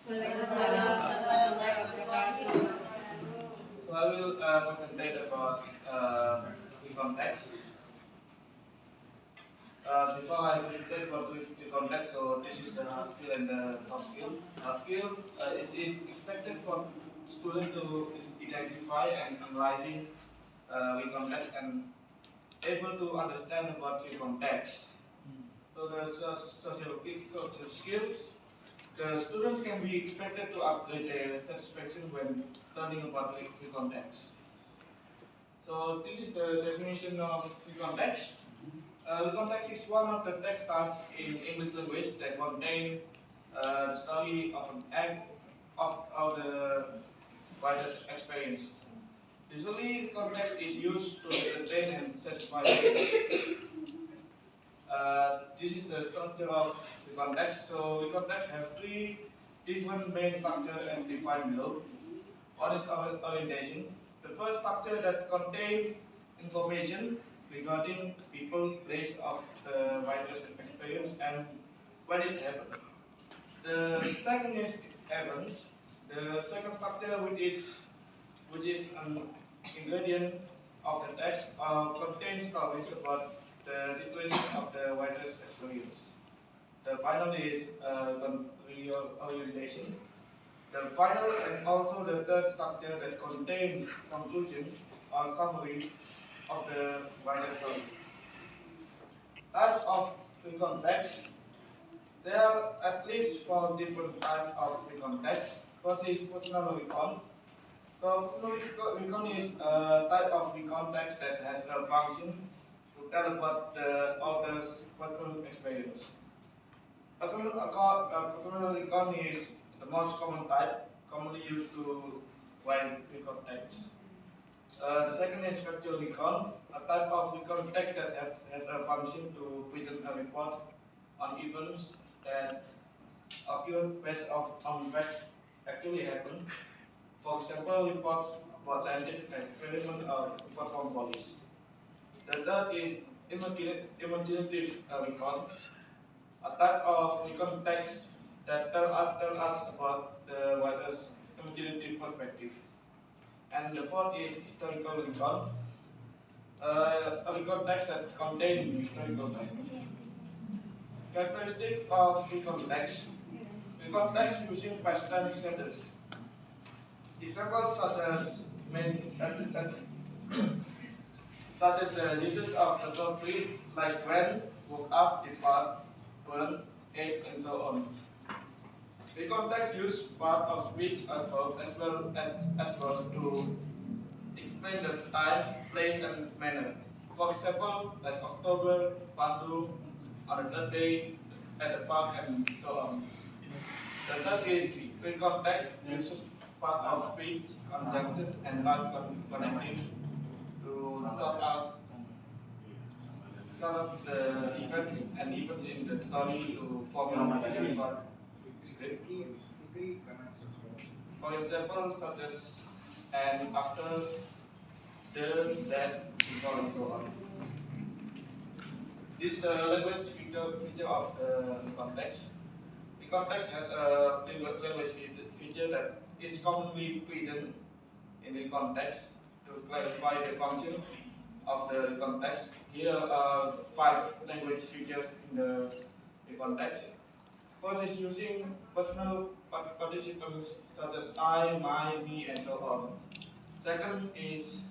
Waalaikumsalam warahmatullahi wabarakatuh. So I will concentrate about the context. Before I concentrate about the context, so this is the hard skill and the soft skill. Hard skill, it is expected for students to identify and analyzing the context and able to understand about the context. So the sociological skills, the students can be expected to upgrade their satisfaction when learning about the context. So this is the definition of the context. The context is one of the text types in English language that contain the story of an act of the writer's experience. Usually, context is used to entertain and satisfy readers. This is the structure of the context. So the context have three different main structures as defined below. One is our orientation. The first structure that contains information regarding people, place of the writer's experience and when it happened. The second is events. The second structure which is an ingredient of the text contains stories about the situation of the writer's experience. The final is reorientation. The final and also the third structure that contains conclusion or summary of the writer's story. Types of the context. There are at least four different types of the context. First is personal recall. So personal recall is a type of the context that has a function to tell about the author's personal experience. Personal recall is the most common type, commonly used to write recall text. The second is factual recall, a type of recall text that has a function to present a report on events that occurred based on facts actually happened. For example, reports about scientific experiment or report from police. The third is imaginative recall, a type of recall text that tell us about the writer's imaginative perspective. And the fourth is historical recall, a recall text that contains historical facts. Characteristic of recall text. Recall text using past tense sentence. Examples such as the uses of the verb be like when, woke up, depart, burn, ate, and so on. The context use part of speech as verb as well as adverb to explain the time, place, and manner. For example, as October, Bandung, on the third day, at the park, and so on. The third is in context uses part of speech, conjunction, and non-connective to sort out the events and events in the story to formulate a script. For example, such as and after, the, that, before, and so on. This is the language feature of the context. The context has a language feature that is commonly present in the context. To clarify the function of the context, here are five language features in the context. First is using personal participants such as I, my, me, and so on. Second is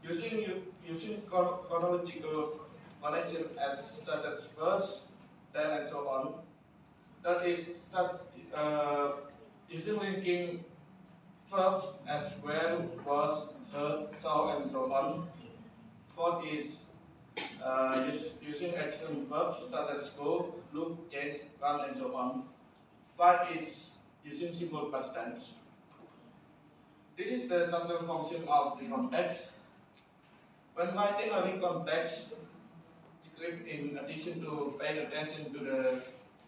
using chronological connection as such as first, then, and so on. That is uh, using linking verbs as where, was, heard, saw, and so on. Fourth is using action verbs such as go, look, change, run, and so on. Five is using simple past tense. This is the social function of the context. When writing a context script, in addition to paying attention to the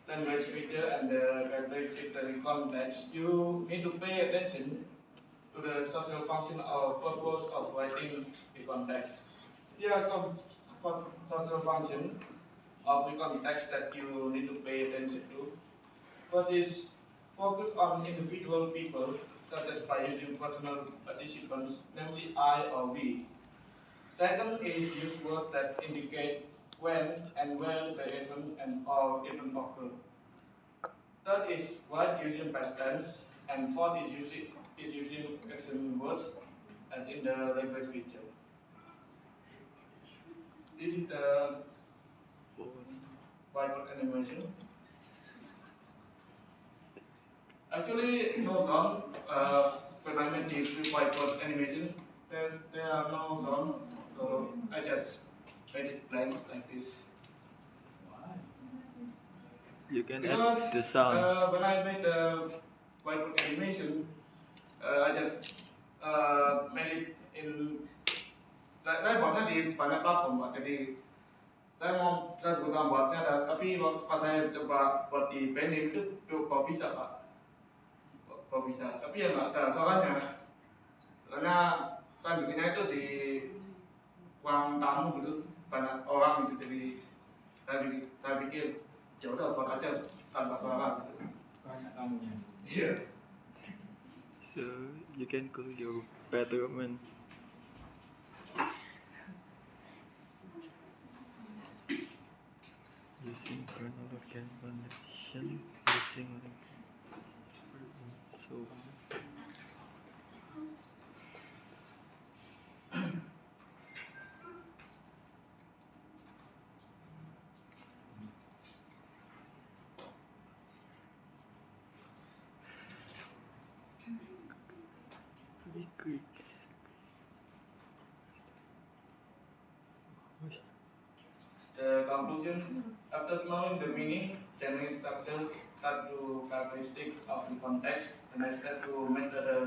language feature and the characteristic of the context, you need to pay attention to the social function or purpose of writing the context. Here are some social function of the context that you need to pay attention to. First is focus on individual people, such as by using personal participants, namely I or we. Second is use words that indicate when and where the event and or event occur. Third is word using past tense, and fourth is using action words as in the language feature. This is the whiteboard animation. Actually, no sound. When I made the whiteboard animation, there are no sound, so I just made it blank like this. You can Because add the sound. when I made the whiteboard animation, I just made it in. Saya buatnya di banyak platform, Pak. Jadi saya berusaha buatnya, tapi pas saya coba buat di Benim itu kok bisa, Pak. Kok bisa? Tapi ya nggak ada soalnya saya bikinnya itu di ruang tamu gitu, banyak orang gitu. Jadi saya pikir ya udah buat aja tanpa suara gitu. Banyak tamunya. Iya. So you can call your bedroom and using chronological connection using so be quick. The conclusion, after knowing the meaning, channeling structure, touch to characteristic of the context, and I start to master the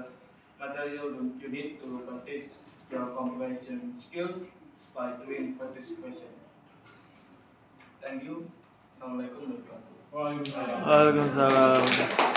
material you need to practice your comprehension skill by doing practice question. Thank you. Assalamualaikum warahmatullahi wabarakatuh. Waalaikumsalam. Waalaikumsalam.